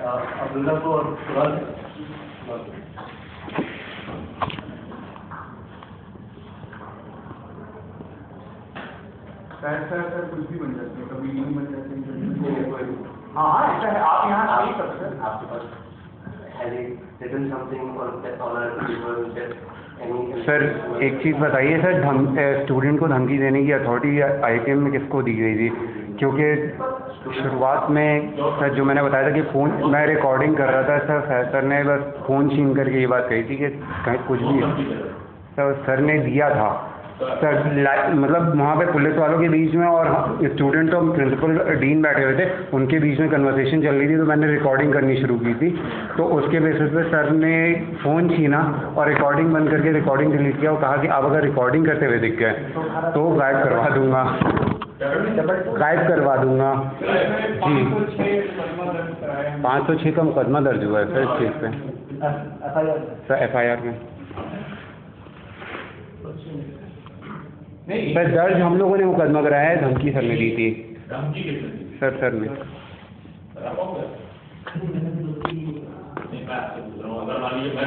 अब्दुल्ला को और सवाल सर कुछ भी बन जाते हैं, कभी नहीं बन जाते हैं। हाँ ऐसा है, आप यहाँ आ ही सकते हैं। आपके पास सर एक चीज़ बताइए सर, स्टूडेंट को धमकी देने की अथॉरिटी आईपीएम में किसको दी गई थी? क्योंकि शुरुआत में सर जो मैंने बताया था कि फ़ोन मैं रिकॉर्डिंग कर रहा था सर ने बस फ़ोन छीन करके ये बात कही थी कि कहीं कुछ भी सर ने दिया था सर, मतलब वहाँ पे पुलिस वालों के बीच में और स्टूडेंट और प्रिंसिपल डीन बैठे हुए थे, उनके बीच में कन्वर्सेशन चल रही थी, तो मैंने रिकॉर्डिंग करनी शुरू की थी। तो उसके बेसिस पे सर ने फ़ोन छीना और रिकॉर्डिंग बंद करके रिकॉर्डिंग डिलीट किया और कहा कि आप अगर रिकॉर्डिंग करते हुए दिख गए तो गायब करवा दूँगा, गायब करवा दूँगा। जी 506 का मुकदमा दर्ज हुआ है सर इस केस पे, सर FIR में सर दर्ज हम लोगों ने मुकदमा कराया है, धमकी सर ने दी थी। धमकी किसने दी? सर ने। अगर मान लीजिए मैं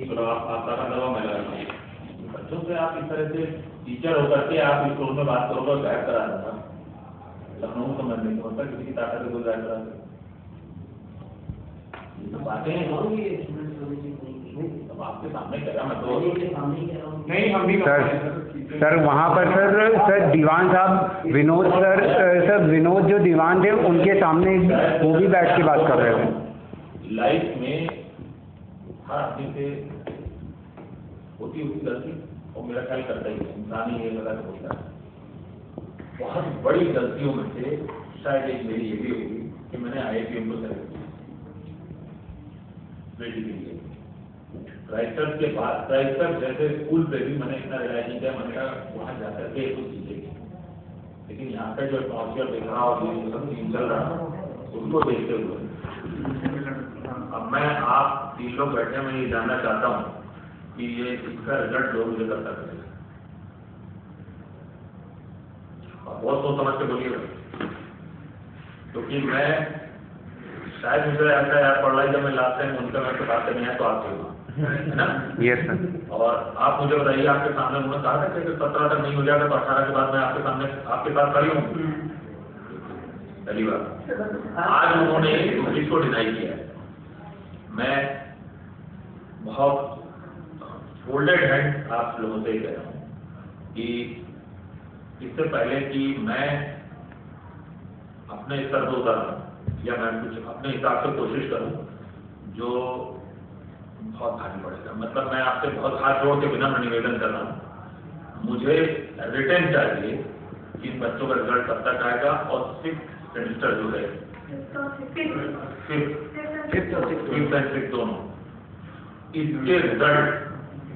चलो आप सारा दवा मैं लगा बच्चों से आप इस तरह से टीचर होकर के आप इस स्कूल में बात करोगे और गायब करा दूंगा, लखनऊ तो मैं नहीं समझता किसी की ताकत से कोई गायब करा दे। ये तो बातें हैं, अब आपके सामने कह रहा मैं तो नहीं हम भी सर वहाँ पर सर दीवान साहब विनोद जो दीवान थे उनके सामने वो भी बैठ के बात कर रहे थे। लाइफ में हर आदमी से होती गलती और मेरा ख्याल करता ही है, इंसान ही ये लगा होता है। बहुत बड़ी गलतियों में से शायद एक मेरी ये भी होगी कि मैंने IIPM को सेलेक्ट किया बेटी के लिए। राइटर के बाद राइटर जैसे स्कूल पे भी मैंने इतना रिलाइज नहीं किया, मैंने कहा वहाँ जाकर के कुछ सीखेगी, लेकिन यहाँ पे जो एटमॉस्फेयर देख रहा और ये सब सीन चल रहा उसको देखते हुए अब मैं आप 3 लोग बैठे मैं ये जानना चाहता हूँ कि ये इसका रिजल्ट लोग मुझे कब तक मिलेगा। बहुत सोच समझ के बोलिएगा, क्योंकि मैं शायद मुझे ऐसा याद पड़ रहा है जब मैं लास्ट टाइम उनका मैं बात करनी है तो आपसे हुआ है ना। Yes sir. और आप मुझे बताइए, आपके सामने उन्होंने कहा था कि 17 तक नहीं हो जाएगा तो 18 के बाद मैं आपके सामने आपके साथ खड़ी हूँ। पहली बात आज उन्होंने उस चीज को डिनाई किया है। मैं बहुत फोल्डेड हैंड आप लोगों से कह रहा हूँ कि इससे पहले कि मैं अपने स्तर पर उतरूं या मैं कुछ अपने हिसाब से कोशिश करूं जो बहुत भारी पड़ेगा। मतलब मैं आपसे बहुत हाथ जोड़ के विनम्र निवेदन कर रहा हूँ, मुझे रिटर्न चाहिए कि इन बच्चों का रिजल्ट कब तक आएगा और 6th सेमेस्टर जो है 5th एंड 6th दोनों इसके रिजल्ट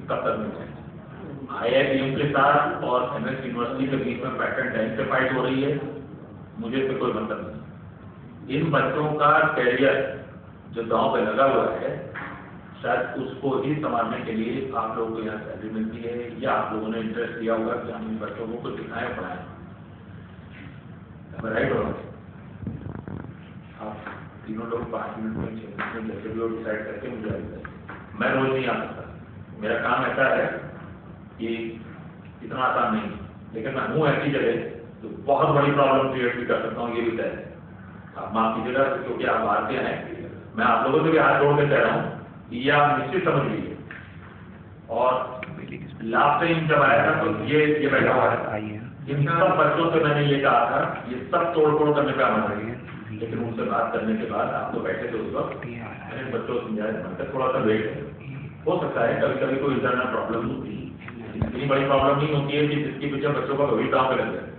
कब तक मिल जाएंगे। IIPM के साथ और MS यूनिवर्सिटी के बीच में पैटर्न टाइम से फाइट हो रही है, मुझे इससे कोई मतलब नहीं। इन बच्चों का कैरियर जो दांव पे लगा हुआ है शायद उसको ही संभालने के लिए आप लोगों को यहाँ सैलरी मिलती है या आप लोगों ने इंटरेस्ट दिया होगा कि हम इन बच्चों को कुछ सिखाएं पढ़ाएं। राइट हो आप तीनों लोग 5 मिनट में 6 मिनट में जैसे भी वो डिसाइड करके मुझे मैं रोज नहीं आ सकता, मेरा काम ऐसा है कि इतना आसान नहीं, लेकिन मैं हूँ ऐसी जगह तो बहुत बड़ी प्रॉब्लम क्रिएट भी कर सकता हूँ, ये भी तय है। आप माफ कीजिएगा क्योंकि आप भारतीय हैं, मैं आप लोगों से भी हाथ जोड़ के कह रहा हूँ ये आप निश्चित समझ लीजिए। और लास्ट टाइम जब आया था तो ये बैठा हुआ है, इन सब बच्चों से मैंने ये कहा था ये सब तोड़ करने पे आना चाहिए, लेकिन उनसे बात करने के बाद आप तो बैठे थे उस वक्त, मैंने बच्चों को समझाया बनकर थोड़ा सा वेट हो सकता है, कभी कभी कोई इंटरनल प्रॉब्लम होती है, इतनी बड़ी प्रॉब्लम नहीं होती है कि जिसके पीछे बच्चों का वही काम पे लग जाए।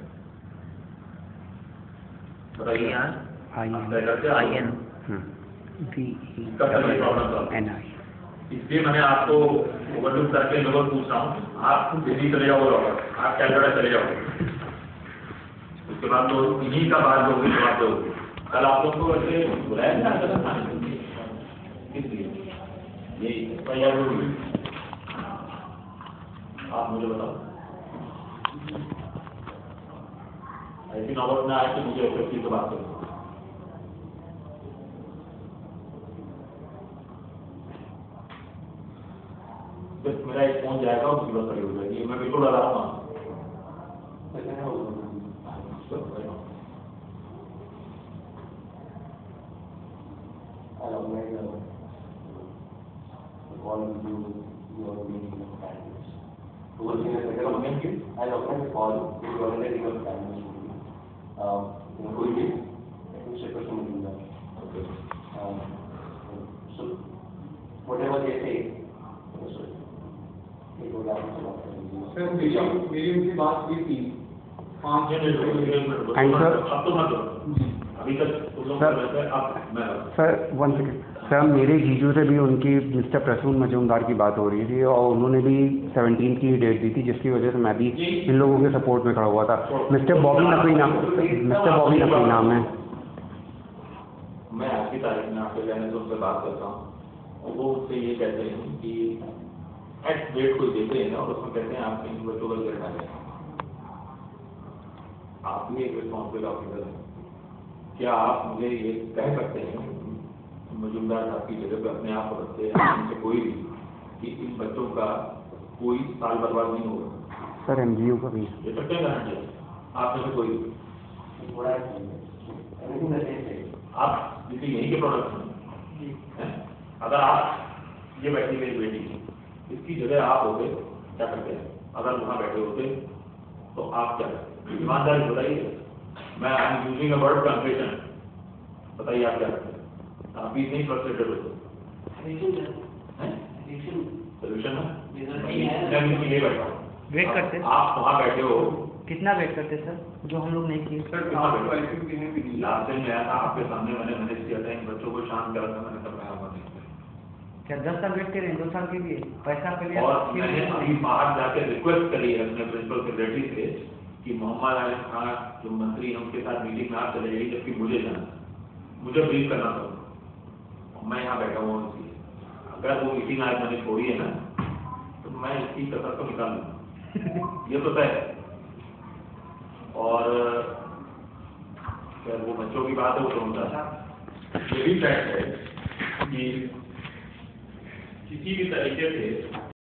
इसलिए मैंने आपको ओवरलुक करके लोग पूछ रहा हूँ, आप दिल्ली चले जाओ रॉबर्ट, आप कैलकाटा चले जाओ, उसके बाद तो इन्हीं का बात होगी जवाब दो। कल आप लोग को वैसे बुलाया था इसलिए यही आप मुझे बताओ ऐसी नौबत में आए कि मुझे एसएससी से बात करो। बस मेरा एक फोन जाएगा और उसकी बस खड़ी हो जाएगी, मैं बिल्कुल डरा रहा हूँ। Whatever they say, सर मेरी उनसे बात हुई थी 5 And sir, अब तो मत करो, अभी तक तुम लोग कर रहे थे, अब मैं सर 1 सेकेंड सर, मेरे जीजू से भी उनकी मिस्टर प्रसून मजूमदार की बात हो रही थी और उन्होंने भी 17 की डेट दी थी, जिसकी वजह से मैं भी इन लोगों के सपोर्ट में खड़ा हुआ था। मिस्टर बॉबी नकवी नाम है। मैं आज की तारीख में आपके कहने से उनसे बात करता हूँ, वो उससे ये कहते हैं कि एट डेट कोई देते हैं और उसमें कहते हैं आप कहीं बच्चों का घर डालें। आप भी एक रिस्पॉन्सिबल ऑफिसर हैं, क्या आप मुझे ये कह सकते हैं मजूमदार साहब की जगह पे अपने आप को रखते हैं उनसे कोई भी कि इन बच्चों का कोई साल बर्बाद नहीं होगा? सर MGU का भी ये सकते हैं गारंटी आप में से कोई आप जैसे यहीं के प्रोडक्ट हैं, अगर आप ये बैठी मेरी बेटी इसकी जगह आप होते क्या करते हैं? अगर वहाँ बैठे होते तो आप क्या करते? ईमानदारी बताइए, मैं I am using a word confession, बताइए आप क्या करते हैं? आप भी नहीं फ्रस्ट्रेटेड होते? सोल्यूशन है ये बैठा वेट करते आप वहाँ बैठे हो, कितना वेट करते सर, जो हम लोग नहीं किए? सर लास्ट टाइम आया था आपके सामने, मैंने मैनेज किया था इन बच्चों को शांत करा था, मैंने तब आया नहीं क्या 10 साल वेट करें? 2 साल के लिए पैसा के लिए? और मैंने अभी बाहर जाकर रिक्वेस्ट करी है अपने प्रिंसिपल सेक्रेटरी से कि मोहम्मद आलम खान जो मंत्री हैं उनके साथ मीटिंग में आप चले जाइए, जबकि मुझे जाना, मुझे ब्रीफ करना पड़ेगा, मैं यहाँ बैठा हुआ हूँ। अगर वो मीटिंग आज मैंने छोड़ी है ना तो मैं इसकी कसर को निकाल लूँ, ये तो तय है। और वो बच्चों की बात है वो तो होता है, ये भी फैक्ट है कि किसी भी तरीके से